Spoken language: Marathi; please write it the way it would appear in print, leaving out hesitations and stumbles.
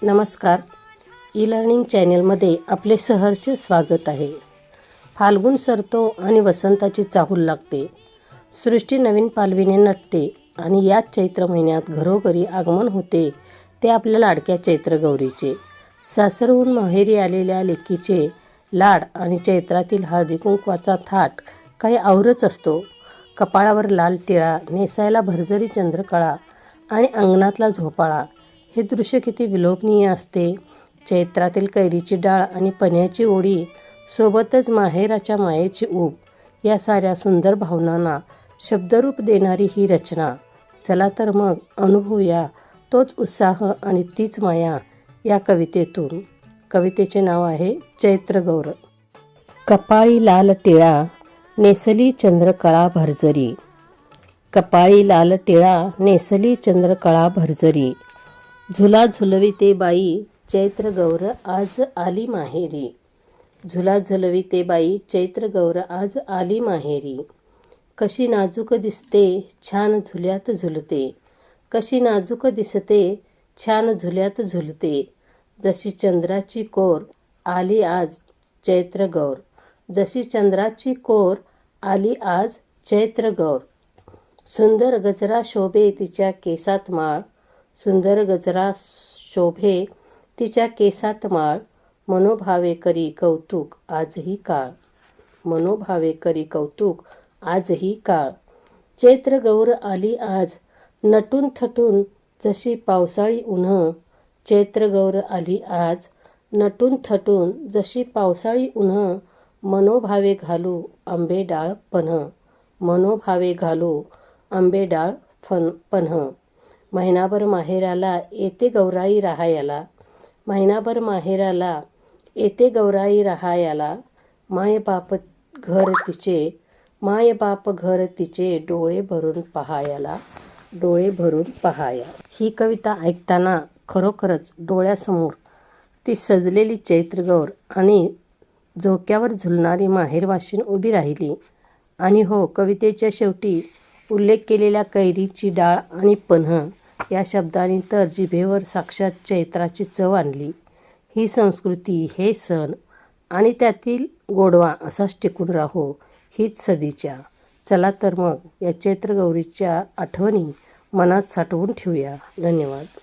नमस्कार. ई लर्निंग चॅनलमध्ये आपले सहर्ष स्वागत आहे. फाल्गुन सरतो आणि वसंताची चाहूल लागते. सृष्टी नवीन पालवीने नटते आणि याच चैत्र महिन्यात घरोघरी आगमन होते ते आपल्या लाडक्या चैत्रगौरीचे. सासरहून माहेरी आलेल्या लेकीचे लाड आणि चैत्रातील हळदीकुंकवाचा थाट काही औरच असतो. कपाळावर लाल टिळा, नेसायला भरजरी चंद्रकळा आणि अंगणातला झोपाळा, हे दृश्य किती विलोभनीय असते. चैत्रातील कैरीची डाळ आणि पण्याची ओढी, सोबतच माहेराच्या मायेची ऊब, या साऱ्या सुंदर भावनांना शब्दरूप देणारी ही रचना. चला तर मग अनुभवूया तोच उत्साह आणि तीच माया या कवितेतून. कवितेचे नाव आहे चैत्रगौर. कपाळी लाल टिळा, नेसली चंद्रकळा भरजरी. कपाळी लाल टिळा, नेसली चंद्रकळा भरजरी. झुला झुलविते बाई, चैत्रगौर आज आली माहेरी. झुला झुलविते बाई, चैत्रगौर आज आली माहेरी. कशी नाजूक दिसते, छान झुल्यात झुलते. कशी नाजूक दिसते, छान झुल्यात झुलते. जशी चंद्राची कोर आली आज चैत्रगौर. जशी चंद्राची कोर आली आज चैत्रगौर. सुंदर गजरा शोभे तिच्या केसात माळ. सुंदर गजरा शोभे तिच्या केसात माळ. मनोभावे करी कौतुक आजही काळ. मनोभावे करी कौतुक आजही काळ. चैत्रगौर आली आज नटून थटून जशी पावसाळी उन्ह. चैत्रगौर आली आज नटून थटून जशी पावसाळी उन्ह. मनोभावे घालू आंबे डाळ पन्ह. मनोभावे घालू आंबे डाळ पन्ह. महिनाभर माहेराला येते गौराई राहायला. महिनाभर माहेराला येते गौराई राहायला. मायबाप घर तिचे, मायबाप घर तिचे, डोळे भरून पहायला, डोळे भरून पहाया. ही कविता ऐकताना खरोखरच डोळ्यासमोर ती सजलेली चैत्रगौर आणि झोक्यावर झुलणारी माहेरवाशीण उभी राहिली. आणि हो, कवितेच्या शेवटी उल्लेख केलेल्या कैरीची डाळ आणि पन्ह या शब्दांनी तर जिभेवर साक्षात चैत्राची चव आणली. ही संस्कृती, हे सण आणि त्यातील गोडवा असाच टिकून राहो, हीच सदिच्छा. चला तर मग या चैत्रगौरीच्या आठवणी मनात साठवून ठेवूया. धन्यवाद.